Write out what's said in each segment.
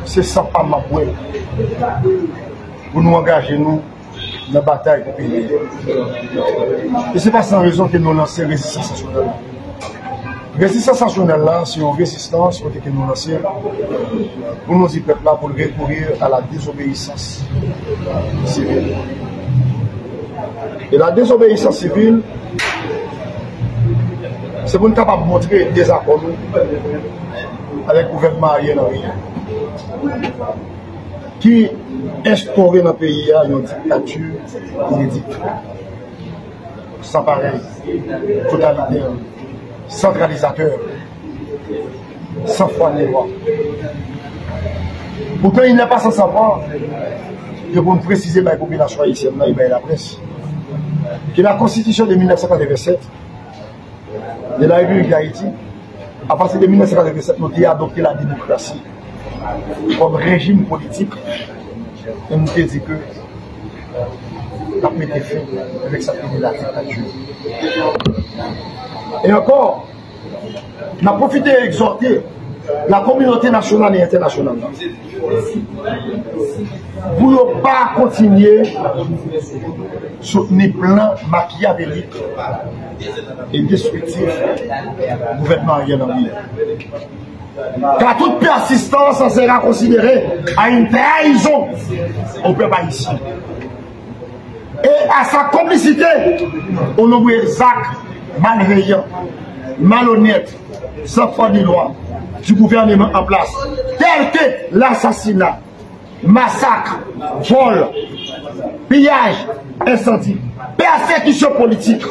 c'est sans pas m'apprendre pour nous engager nous dans la bataille pour le pays. Et ce n'est pas sans raison que nous lançons la résistance nationale. La résistance nationale, c'est une résistance que nous lançons pour nous dire peuple là pour recourir à la désobéissance civile. Et la désobéissance civile, c'est pour nous capables de montrer des accords avec le gouvernement Ariel Henry qui instaurait dans le pays une dictature inédite, sans pareil, totalitaire, centralisateur, sans foi ni loi. Pourtant, il n'est pas sans savoir que pour nous préciser la population haïtienne et la presse, que la Constitution de 1987 de la République d'Haïti, à partir de 1987, nous avons adopté la démocratie comme régime politique. Et nous avons dit que nous avons mis fin avec cette la dictature. Et encore, nous avons profité d'exhorter la communauté nationale et internationale pour ne pas continuer sur les plans machiavéliques et destructifs du gouvernement Ariel Henry. Car toute persistance sera considérée à une trahison au peuple haïtien. Et à sa complicité au nombre d'actes malveillants, malhonnêtes, sans foi ni loi du gouvernement en place, tels que l'assassinat, massacre, vol, pillage, incendie, persécution politique,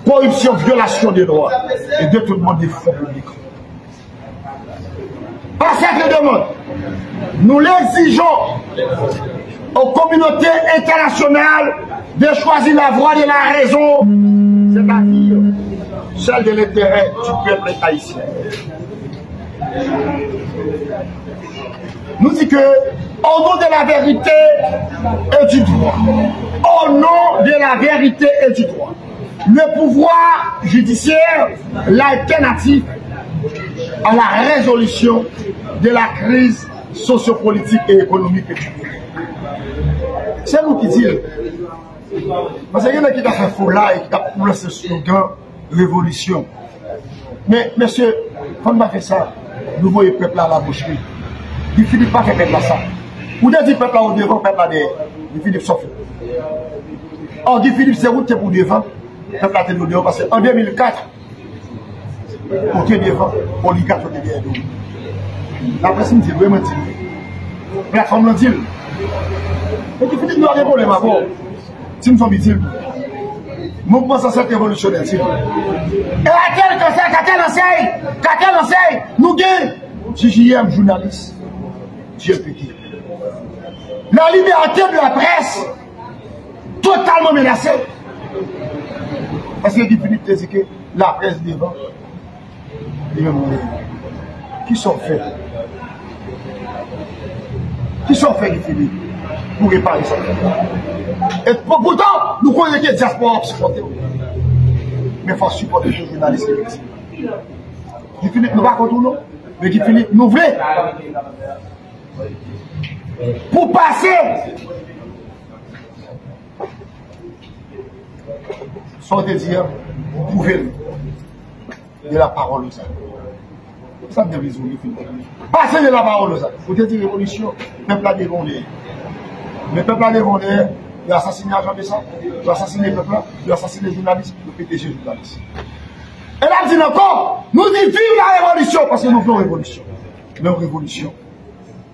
corruption, violation des droits et de tout le monde des fonds publics. Par cette demande, nous l'exigeons aux communautés internationales de choisir la voie de la raison, c'est-à-dire celle de l'intérêt du peuple haïtien. Nous disons que, au nom de la vérité et du droit, au nom de la vérité et du droit, le pouvoir judiciaire, l'alternative à la résolution de la crise sociopolitique et économique. C'est nous qui disons. Parce qu'il y en a qui ont fait faux là et qui ont poussé ce slogan révolution. Mais, monsieur, quand on a fait ça, nous voyons le peuple à la boucherie. Il ne finit pas faire peuple à ça. Ou de dire peuple à au devant, peuple à derrière. Il Philippe sauf. Or, Guy Philippe, c'est où tu es pour devant, peuple à au devant. Parce qu'en 2004, pour tu es devant, oligarque est derrière nous. La presse me dit, oui, me dit. La plateforme me dit. Et Guy Philippe nous a des problèmes à voir. Si nous sommes utiles. Mouvement social révolutionnaire. Et à quel conseil, qu'à quel enseigne, nous gagnons. JJM, journaliste, JPT. La liberté de la presse, totalement menacée. Parce que Guy Philippe te dit que la presse devant, il va mourir. Qui sont faits? Qui sont faits, Guy Philippe, pour réparer ça? Et pourtant, nous connaissons que les diaspora supporter. Mais il faut supporter les journalistes. Guy Philippe, nous ne pas contre nous. Mais Guy Philippe, nous voulons. Pour passer. Sans te dire, vous pouvez de la parole aux hommes. Ça me dit, Guy Philippe. Passer de la parole aux hommes. Vous te dire révolution, le peuple a dévendé. Le peuple a dévendé. Il a assassiné Jean Besson, il a assassiné le peuple, il a assassiné les journalistes, le PDG journaliste. Et là, dit encore, nous disons vive la révolution, parce que nous voulons révolution. Une révolution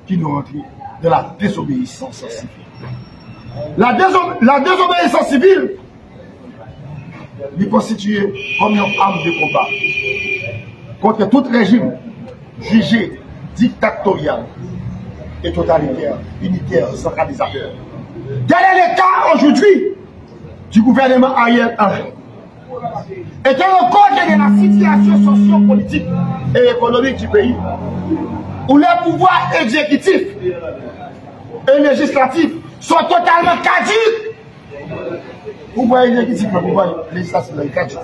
qui nous rentre de la désobéissance civile. La désobéissance civile est constituée comme une arme de combat contre tout régime jugé dictatorial et totalitaire, unitaire, centralisateur. Quel est le cas aujourd'hui du gouvernement Ariel Henry? Et quel est le code de la situation socio-politique et économique du pays où les pouvoirs exécutifs et législatifs sont totalement caducs? Pouvoir exécutif et pouvoir législatif sont caducs.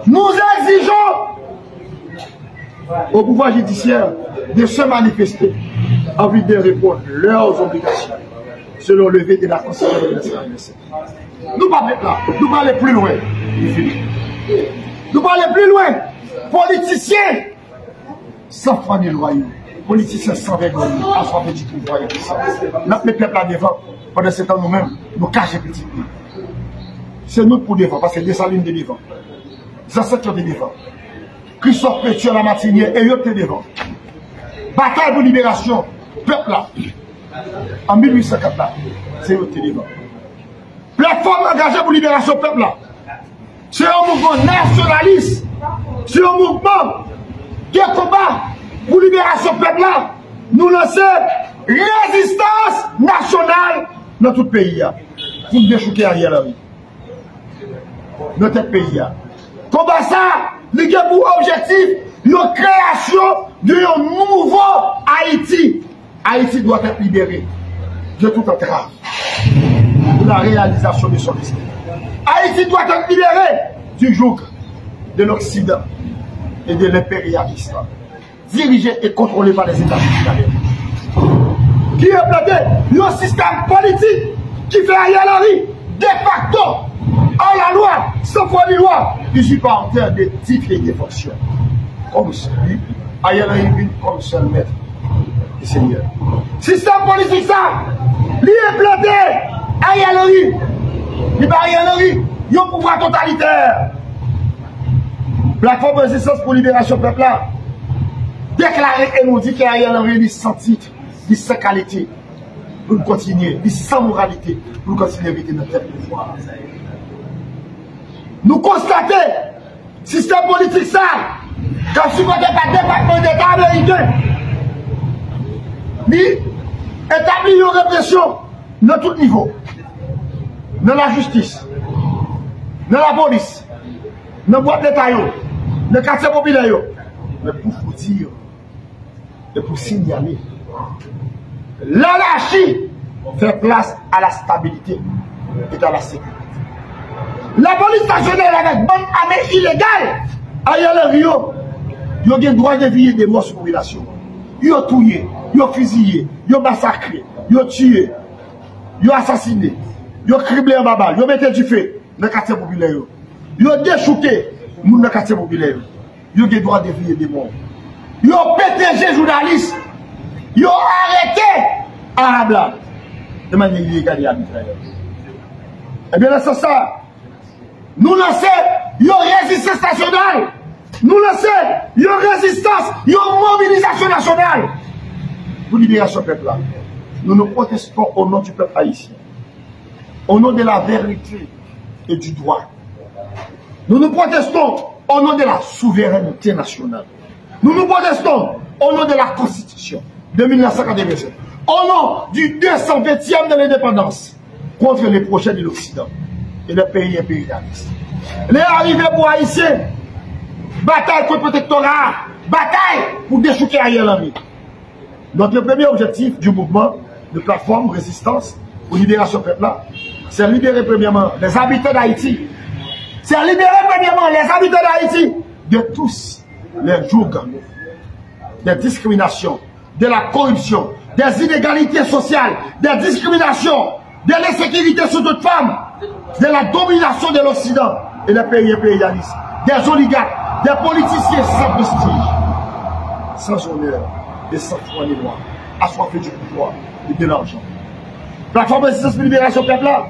Nous exigeons au pouvoir judiciaire de se manifester envie de répondre leurs obligations selon le levé de la Constitution de l'Est. Nous ne parlons pas là, nous parlons aller plus loin. Nous parlons aller plus loin. Politiciens sans foi ni loi, politiciens sans vergogne, assoiffés du pouvoir. Notre peuple là devant, pendant ce temps nous-mêmes, nous cachons petit. C'est nous pour devant, parce que Dessalines de devant. Zassette de devant. Christophe Pétion la Martinière et eux devant. Bataille pour libération, peuple là. En 1804 là, c'est eux devant. Plateforme engagée pour libération, peuple là. C'est un mouvement nationaliste. C'est un mouvement de combat pour libération, peuple là. Nous lançons résistance nationale dans tout le pays. Pour nous déchouquer Ariel Henry. Notre pays. Combat ça, il y a pour objectif la création d'un nouveau Haïti. Haïti doit être libéré de toute entrave pour la réalisation de son destin. Haïti doit être libéré du joug de l'Occident et de l'impérialisme, dirigé et contrôlé par les États-Unis. Qui est planté un système politique qui fait Ariel Henry de facto en la loi, sans foi ni loi, usurpateur de titres et de fonctions. Comme celui, Ariel Henry comme seul maître et seigneur. Système politique ça, lui est planté, Ariel Henry, il va Ariel Henry, il y a un pouvoir totalitaire. Plateforme de résistance pour libération peuple là, déclaré et nous dit qu'Ariel Henry est sans titre, il sans qualité, pour continuer, il sans moralité, pour continuer à éviter notre pouvoir. Nous constatons, système politique ça, quand supporté par le département d'État américain, il établit une répression dans tout niveau, dans la justice, dans la police, dans la boîte d'État, dans le quartier populaire. Mais pour vous dire, et pour signaler, l'anarchie fait place à la stabilité et à la sécurité. La police nationale avec bonne armée illégale, Ariel Henry, ils ont le droit de vivre des morts sur la population. Ils ont tué, ils ont fusillé, ils ont massacré, ils ont tué, ils ont assassiné, ils ont criblé en babal, ils ont mis du feu dans le quartier populaire. Ils ont déchouqué dans le quartier populaire. Ils ont le droit de vivre des morts. Ils ont pété les journalistes. Ils ont arrêté Arabes là de manière illégale et arbitraire. Eh bien, c'est ça. Nous lançons une résistance nationale. Nous lançons une résistance, une mobilisation nationale pour libération du peuple là. Nous nous protestons au nom du peuple haïtien, au nom de la vérité et du droit. Nous nous protestons au nom de la souveraineté nationale. Nous nous protestons au nom de la Constitution de 1987, au nom du 220e de l'indépendance contre les projets de l'Occident et le pays impérialiste. Les arrivées pour Haïtiens, bataille contre le protectorat, bataille pour déchouquer Ariel Henry. Notre premier objectif du mouvement de plateforme résistance pour libération peuple là, c'est libérer premièrement les habitants d'Haïti. C'est libérer premièrement les habitants d'Haïti de tous les jougs, des discriminations, de la corruption, des inégalités sociales, des discriminations, de l'insécurité sur toute femme, de la domination de l'Occident et les pays impérialistes, des oligarques, des politiciens sans prestige, sans honneur et sans foi ni loi, assoiffés du pouvoir et de l'argent. Plateforme de résistance pour libération peuple là.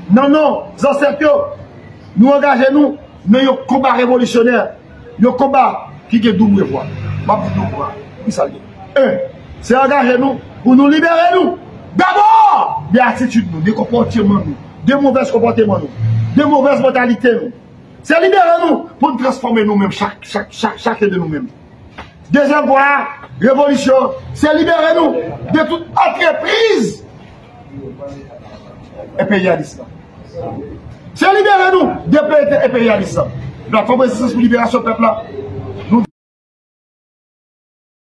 Non, non, ancêtres, nous engageons dans un combat révolutionnaire, un combat qui est double voie. C'est engager nous pour nous libérer nous. D'abord, des attitudes, des comportements, des mauvais comportements, des mauvaises mentalités. C'est libérer nous pour nous transformer nous-mêmes, chacun de nous-mêmes. Deuxième voie, révolution, c'est libérer nous de toute entreprise impérialiste. C'est libérer nous de pays impérialistes. La plateforme de résistance pour libération peuple là,